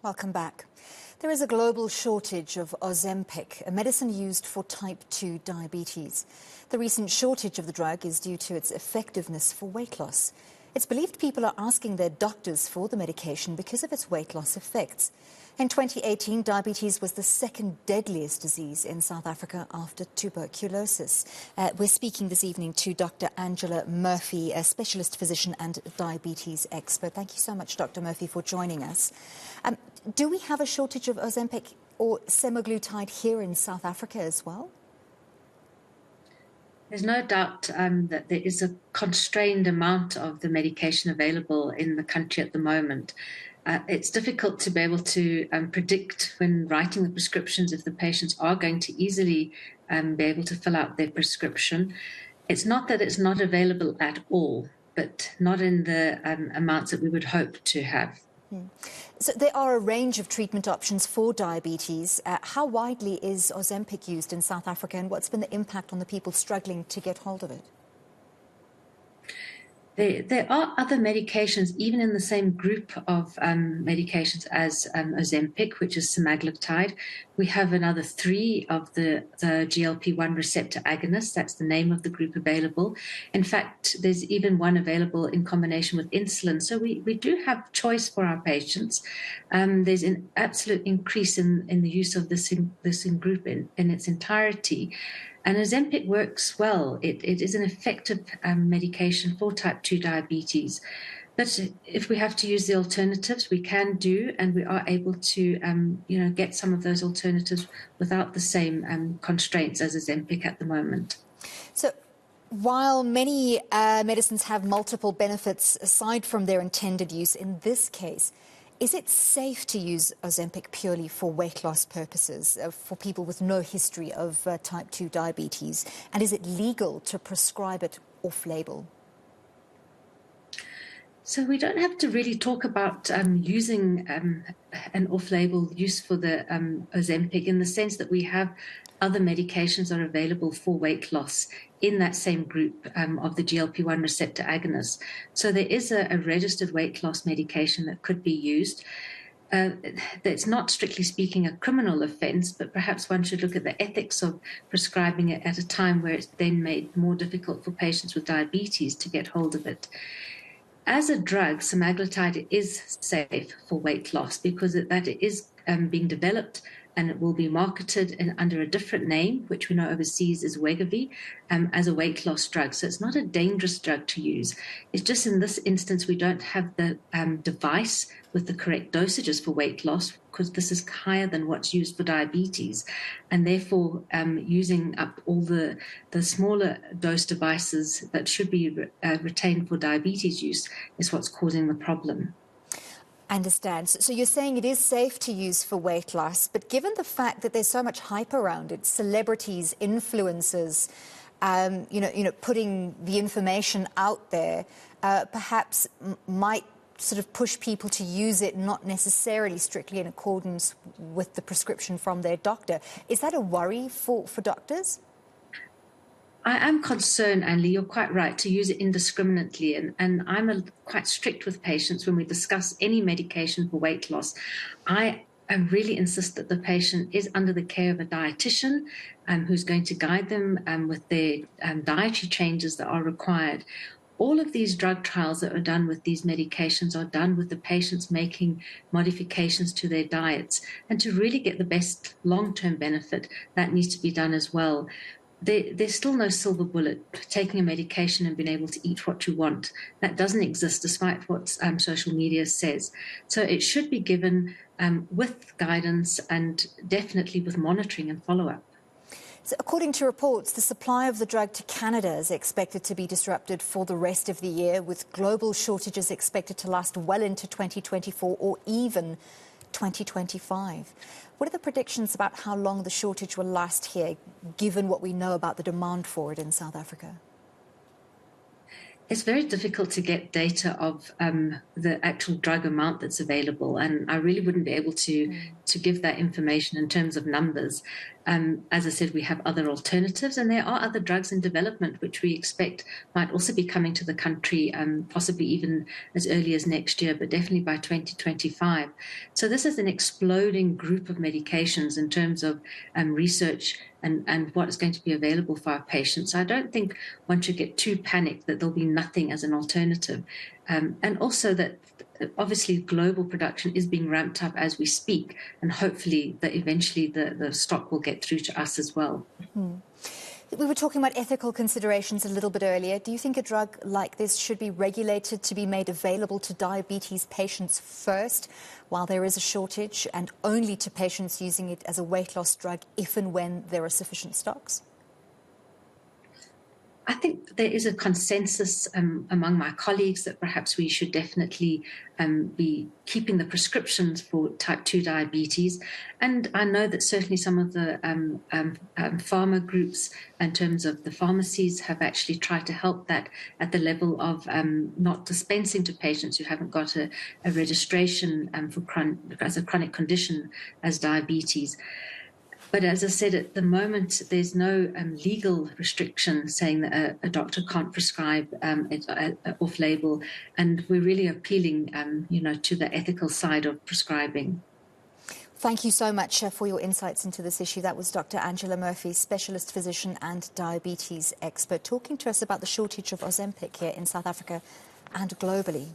Welcome back. There is a global shortage of Ozempic, a medicine used for type 2 diabetes. The recent shortage of the drug is due to its effectiveness for weight loss. It's believed people are asking their doctors for the medication because of its weight loss effects. In 2018, diabetes was the second deadliest disease in South Africa after tuberculosis. We're speaking this evening to Dr. Angela Murphy, a specialist physician and diabetes expert. Thank you so much, Dr. Murphy, for joining us. Do we have a shortage of Ozempic or semaglutide here in South Africa as well? There's no doubt that there is a constrained amount of the medication available in the country at the moment. It's difficult to be able to predict when writing the prescriptions if the patients are going to easily be able to fill out their prescription. It's not that it's not available at all, but not in the amounts that we would hope to have. So there are a range of treatment options for diabetes. How widely is Ozempic used in South Africa, and what's been the impact on the people struggling to get hold of it? There are other medications, even in the same group of medications as Ozempic, which is semaglutide. We have another 3 of the GLP-1 receptor agonists. That's the name of the group available. In fact, there's even one available in combination with insulin. So we do have choice for our patients. There's an absolute increase in the use of this group in its entirety. And Ozempic works well. It is an effective medication for type 2 diabetes. But if we have to use the alternatives, we can do, and we are able to, get some of those alternatives without the same constraints as Ozempic at the moment. So while many medicines have multiple benefits aside from their intended use, in this case, is it safe to use Ozempic purely for weight loss purposes for people with no history of type 2 diabetes? And is it legal to prescribe it off-label? So we don't have to really talk about using an off-label use for the Ozempic, in the sense that we have other medications that are available for weight loss in that same group of the GLP-1 receptor agonists. So there is a registered weight loss medication that could be used. That's not strictly speaking a criminal offense, but perhaps one should look at the ethics of prescribing it at a time where it's then made more difficult for patients with diabetes to get hold of it. As a drug, semaglutide is safe for weight loss because that is being developed, and it will be marketed under a different name, which we know overseas is Wegovy, as a weight loss drug. So it's not a dangerous drug to use. It's just in this instance, we don't have the device with the correct dosages for weight loss, because this is higher than what's used for diabetes. And therefore, using up all the smaller dose devices that should be retained for diabetes use is what's causing the problem. I understand. So you're saying it is safe to use for weight loss, but given the fact that there's so much hype around it, celebrities, influencers, putting the information out there, perhaps might sort of push people to use it not necessarily strictly in accordance with the prescription from their doctor. Is that a worry for doctors? I am concerned, Anne-Lee, you're quite right, to use it indiscriminately. And I'm quite strict with patients when we discuss any medication for weight loss. I really insist that the patient is under the care of a dietitian who's going to guide them with their dietary changes that are required. All of these drug trials that are done with these medications are done with the patients making modifications to their diets. And to really get the best long-term benefit, that needs to be done as well. There's still no silver bullet taking a medication and being able to eat what you want. That doesn't exist, despite what social media says. So it should be given with guidance and definitely with monitoring and follow-up. So according to reports, the supply of the drug to Canada is expected to be disrupted for the rest of the year, with global shortages expected to last well into 2024 or even 2025. What are the predictions about how long the shortage will last here, given what we know about the demand for it in South Africa? It's very difficult to get data of the actual drug amount that's available, and I really wouldn't be able to give that information in terms of numbers. As I said, we have other alternatives, and there are other drugs in development which we expect might also be coming to the country, possibly even as early as next year, but definitely by 2025. So this is an exploding group of medications in terms of research and what is going to be available for our patients. So I don't think one should get too panicked that there'll be nothing as an alternative. And also that obviously global production is being ramped up as we speak, and hopefully that eventually the stock will get through to us as well. We were talking about ethical considerations a little bit earlier. Do you think a drug like this should be regulated to be made available to diabetes patients first while there is a shortage, and only to patients using it as a weight loss drug if and when there are sufficient stocks? I think there is a consensus among my colleagues that perhaps we should definitely be keeping the prescriptions for type 2 diabetes. And I know that certainly some of the pharma groups, in terms of the pharmacies, have actually tried to help that at the level of not dispensing to patients who haven't got a registration as a chronic condition as diabetes. But as I said, at the moment, there's no legal restriction saying that a doctor can't prescribe it off-label, and we're really appealing, to the ethical side of prescribing. Thank you so much for your insights into this issue. That was Dr. Angela Murphy, specialist physician and diabetes expert, talking to us about the shortage of Ozempic here in South Africa and globally.